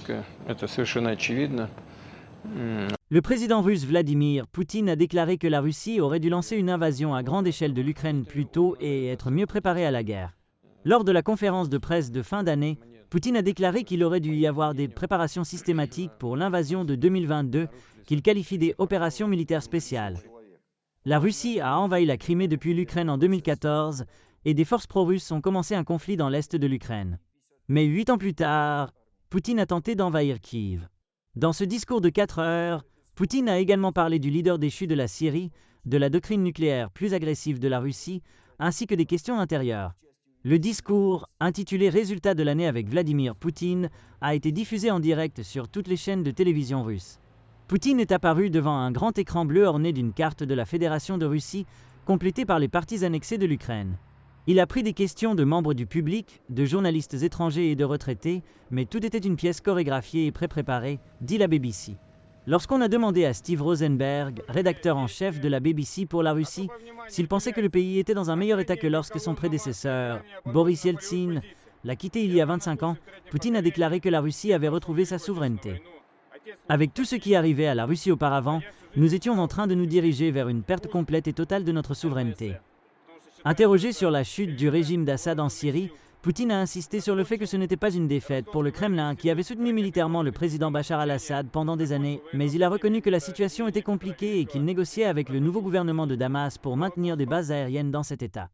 риторическое, это совершенно очевидно. Le président russe Vladimir Poutine a déclaré que la Russie aurait dû lancer une invasion à grande échelle de l'Ukraine plus tôt et être mieux préparée à la guerre. Lors de la conférence de presse de fin d'année, Poutine a déclaré qu'il aurait dû y avoir des préparations systématiques pour l'invasion de 2022 qu'il qualifie des opérations militaires spéciales. La Russie a envahi la Crimée depuis l'Ukraine en 2014 et des forces pro-russes ont commencé un conflit dans l'est de l'Ukraine. Mais 8 ans plus tard, Poutine a tenté d'envahir Kiev. Dans ce discours de 4 heures, Poutine a également parlé du leader déchu de la Syrie, de la doctrine nucléaire plus agressive de la Russie, ainsi que des questions intérieures. Le discours, intitulé Résultats de l'année avec Vladimir Poutine, a été diffusé en direct sur toutes les chaînes de télévision russes. Poutine est apparu devant un grand écran bleu orné d'une carte de la Fédération de Russie, complétée par les parties annexées de l'Ukraine. Il a pris des questions de membres du public, de journalistes étrangers et de retraités, mais tout était une pièce chorégraphiée et pré-préparée, dit la BBC. Lorsqu'on a demandé à Steve Rosenberg, rédacteur en chef de la BBC pour la Russie, s'il pensait que le pays était dans un meilleur état que lorsque son prédécesseur, Boris Yeltsin, l'a quitté il y a 25 ans, Poutine a déclaré que la Russie avait retrouvé sa souveraineté. Avec tout ce qui arrivait à la Russie auparavant, nous étions en train de nous diriger vers une perte complète et totale de notre souveraineté. Interrogé sur la chute du régime d'Assad en Syrie, Poutine a insisté sur le fait que ce n'était pas une défaite pour le Kremlin qui avait soutenu militairement le président Bachar al-Assad pendant des années, mais il a reconnu que la situation était compliquée et qu'il négociait avec le nouveau gouvernement de Damas pour maintenir des bases aériennes dans cet État.